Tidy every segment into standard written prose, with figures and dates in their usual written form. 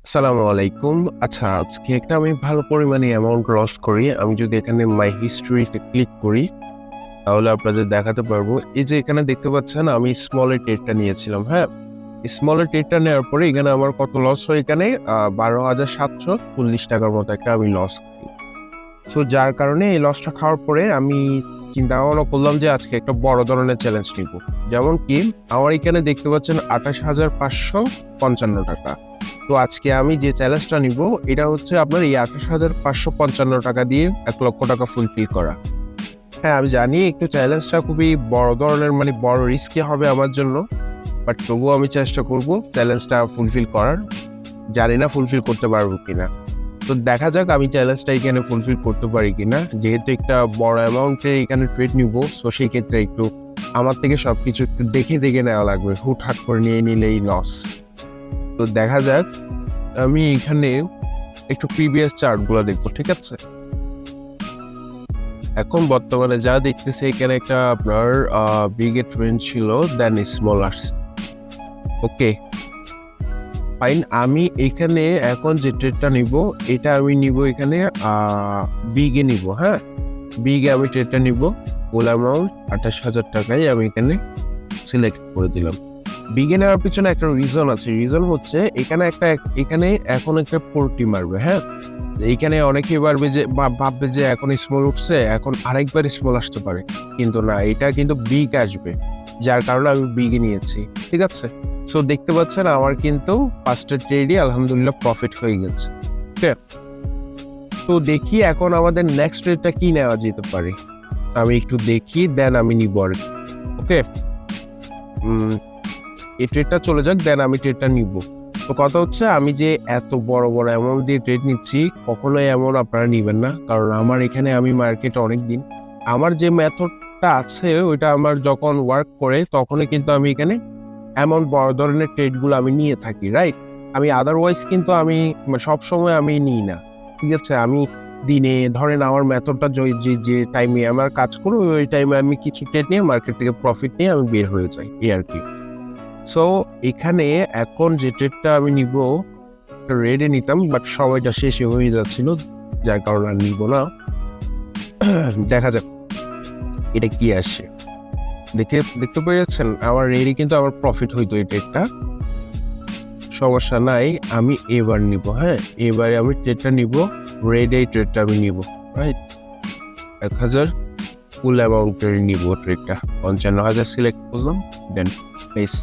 আসসালামু আলাইকুম। আচ্ছা, আজকে একটা আমি ভালো পরিমাণে অ্যামাউন্ট লস করি। আমি যদি এখানে মাই হিস্টরিতে ক্লিক করি, তাহলে আপনাদের দেখাতে পারবো। এই যে এখানে দেখতে পাচ্ছেন আমি স্মলের ট্রেডটা নিয়েছিলাম, হ্যাঁ? স্মলের ট্রেডটা নেওয়ার পরে এখানে আমার কত লস হয় এখানে? 12,740 টাকার মতো একটা আমি লস খাই। সো যার কারণে এই লসটা খাওয়ার পরে আমি চিন্তা ভাবনা করলাম যে আজকে একটা বড় ধরনের চ্যালেঞ্জ নিব। যেমন কি আমার এখানে দেখতে পাচ্ছেন 28,555 টাকা। তো আজকে আমি যে চ্যালেঞ্জটা নিব এটা হচ্ছে আপনার এই 28,555 টাকা দিয়ে 1,00,000 টাকা ফুলফিল করা। হ্যাঁ, আমি জানি একটু চ্যালেঞ্জটা খুবই বড় ধরনের, মানে বড় রিস্কি হবে আমার জন্য, বাট তবুও আমি চেষ্টা করব চ্যালেঞ্জটা ফুলফিল করার। জানি না ফুলফিল করতে পারবো কিনা। তো দেখা যাক আমি চ্যালেঞ্জটা এখানে ফুলফিল করতে পারি কিনা। যেহেতু একটা বড় অ্যামাউন্টের এখানে ট্রেড নিব, সো সেই ক্ষেত্রে একটু আমার থেকে সবকিছু একটু দেখে দেখে নেওয়া লাগবে। হুটহাট করে নিয়ে নিলেই লস। তো দেখা যাক, আমি এখানে একটু প্রিভিয়াস চার্টগুলো দেখবো, ঠিক আছে? এখন বর্তমানে যা দেখতেছি এখানে একটা আপনার বিগ ট্রেন্ড ছিল, দেন স্মল আসছে। ওকে ফাইন, আমি এখানে এখন যে ট্রেডটা নিব এটা আমি নিব এখানে বিগে নিব, হ্যাঁ? বিগে আমি ট্রেডটা নিব। ফুল অ্যামাউন্ট 28,000 টাকায় আমি এখানে সিলেক্ট করে দিলাম। বিগে নেওয়ার পিছনে একটা রিজন আছে। রিজন হচ্ছে এখানে এখন একটা পোর্টি মারবে, হ্যাঁ? এইখানে অনেকেই পারবে যে ভাববে যে এখন স্মল উঠছে, এখন আরেকবার স্মল আসতে পারে, কিন্তু না, এটা কিন্তু বিগ আসবে, যার কারণে আমি বিগে নিয়েছি, ঠিক আছে? সো দেখতে পাচ্ছেন আমার কিন্তু ফার্স্টের ট্রেডই আলহামদুলিল্লাহ প্রফিট হয়ে গেছে। ওকে, তো দেখি এখন আমাদের নেক্সট ট্রেডটা কি নেওয়া যেতে পারে। আমি একটু দেখি, দেন আমি নিব আর কি। ওকে, এই ট্রেডটা চলে যাক, দেন আমি ট্রেডটা নিব। তো কথা হচ্ছে, আমি যে এত বড় বড় অ্যামাউন্ট দিয়ে ট্রেড নিচ্ছি, কখনোই এমন আপনারা নিবেন না, কারণ আমার এখানে আমি মার্কেটে অনেক দিন, আমার যে মেথডটা আছে ওইটা আমার যখন ওয়ার্ক করে তখনই কিন্তু আমি এখানে এমন বড় ধরনের ট্রেডগুলো আমি নিয়ে থাকি, রাইট? আমি আদারওয়াইজ কিন্তু আমি সবসময় আমি নিই না, ঠিক আছে? আমি দিনে ধরেন আমার মেথডটা যে টাইমে আমার কাজ করি ওই টাইমে আমি কিছু ট্রেড নিয়ে মার্কেট থেকে প্রফিট নিয়ে আমি বের হয়ে যাই, এই আর কি। সো এখানে এখন যে ট্রেডটা আমি নিব রেডে নিতাম, বাট সময়টা শেষে হয়ে যাচ্ছিল, যার কারণে আর নিব না। দেখা যাক এটা কি আসে। দেখতে পেরেছেন আমার রেডে কিন্তু আমার প্রফিট হইতো এই ট্রেডটা। সমস্যা নাই, আমি এবার নিব, হ্যাঁ? এবারে আমি ট্রেডটা নিব, রেডে ট্রেডটা আমি নিব, রাইট? 1,000 ফুল অ্যামাউন্টের নিব ট্রেডটা। 55,000 সিলেক্ট করলাম, দেন প্লেস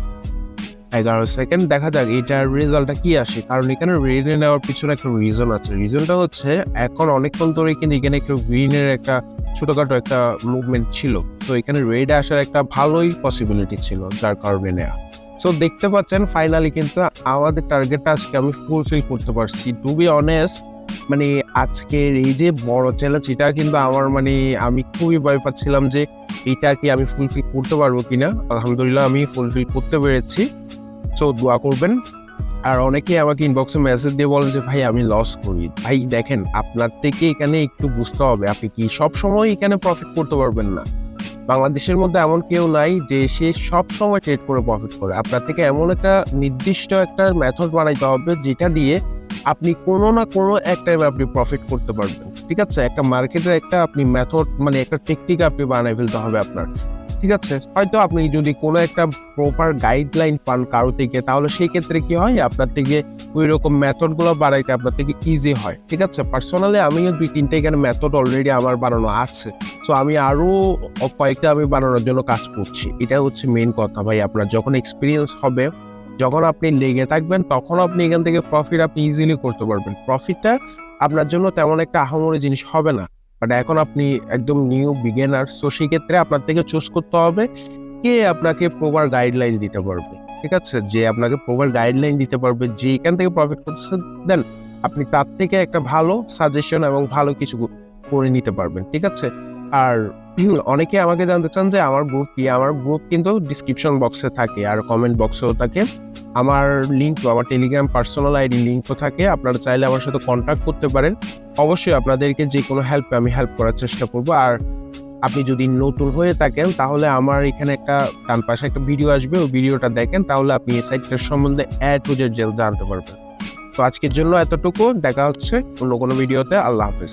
11 সেকেন্ড। দেখা যাক এটার রেজাল্টটা কি আসে, কারণ এখানে রেডে নেওয়ার পিছনে একটা রিজন আছে। রিজনটা হচ্ছে এখন অনেকক্ষণ ধরে কিন্তু এখানে একটু গ্রিনের একটা ছোটখাটো একটা মুভমেন্ট ছিল, তো এখানে রেডে আসার একটা ভালোই পসিবিলিটি ছিল, যার কারণে নেওয়া। সো দেখতে পাচ্ছেন ফাইনালি কিন্তু আমাদের টার্গেটটা আজকে আমি ফুলফিল করতে পারছি। টু বি অনেস্ট, মানে আজকের এই যে বড় চ্যালেঞ্জ, এটা কিন্তু আমার আমি খুবই ভয় পাচ্ছিলাম যে এটা কি আমি ফুলফিল করতে পারবো কিনা। আলহামদুলিল্লাহ আমি ফুলফিল করতে পেরেছি। সো দোয়া করবেন। আর অনেকেই আমাকে ইনবক্সে মেসেজ দিয়ে বলেন যে ভাই আমি লস করি। ভাই দেখেন, আপনার থেকে এখানে একটু বুঝতে হবে, আপনি কি সব সময় এখানে প্রফিট করতে পারবেন না। বাংলাদেশের মধ্যে এমন কেউ নাই যে সে সব সময় ট্রেড করে প্রফিট করে। আপনার থেকে এমন একটা নির্দিষ্ট একটা মেথড বানাইতে হবে যেটা দিয়ে আপনি কোনো না কোনো এক টাইমে আপনি প্রফিট করতে পারবেন, ঠিক আছে? একটা মার্কেটের একটা আপনি মেথড, একটা টেকনিক আপনি বানাই ফেলতে হবে আপনার, ঠিক আছে? হয়তো আপনি যদি কোনো একটা প্রপার গাইডলাইন পান কারো থেকে, তাহলে সেই ক্ষেত্রে কি হয়, আপনার থেকে ওই রকম মেথডগুলো বানাইতে আপনার থেকে ইজি হয়, ঠিক আছে? পার্সোনালি আমিও 2-3টা এখানে মেথড অলরেডি আমার বানানো আছে। সো আমি আরও কয়েকটা আমি বানানোর জন্য কাজ করছি। এটা হচ্ছে মেইন কথা ভাই। আপনার যখন এক্সপিরিয়েন্স হবে, যখন আপনি লেগে থাকবেন, তখন আপনি এখান থেকে প্রফিট আপনি ইজিলি করতে পারবেন। প্রফিটটা আপনার জন্য তেমন একটা আহামরি জিনিস হবে না, বাট এখন আপনি একদম নিউ বিগিনার, সো সেই ক্ষেত্রে আপনার থেকে চুজ করতে হবে কে আপনাকে প্রপার গাইডলাইন দিতে পারবে, ঠিক আছে? যে আপনাকে প্রপার গাইডলাইন দিতে পারবে, যে এখান থেকে প্রফিট করতেছেন, দেন আপনি তার থেকে একটা ভালো সাজেশন এবং ভালো কিছু করে নিতে পারবেন, ঠিক আছে? আর অনেকে আমাকে জানতে চান যে আমার গ্রুপ কি। আমার গ্রুপ কিন্তু ডিসক্রিপশন বক্সে থাকে আর কমেন্ট বক্সেও থাকে। আমার লিঙ্ক, আমার টেলিগ্রাম পার্সোনাল আইডি লিঙ্কও থাকে। আপনারা চাইলে আমার সাথে কন্ট্যাক্ট করতে পারেন। অবশ্যই আপনাদেরকে যে কোনো আমি হেল্প করার চেষ্টা করব। আর আপনি যদি নতুন হয়ে থাকেন, তাহলে আমার এখানে একটা ডান পাশে একটা ভিডিও আসবে, ওই ভিডিওটা দেখেন, তাহলে আপনি এই সাইটটার সম্বন্ধে A to Z জানতে পারবেন। তো আজকের জন্য এতটুকু, দেখা হচ্ছে অন্য কোনো ভিডিওতে। আল্লাহ হাফেজ।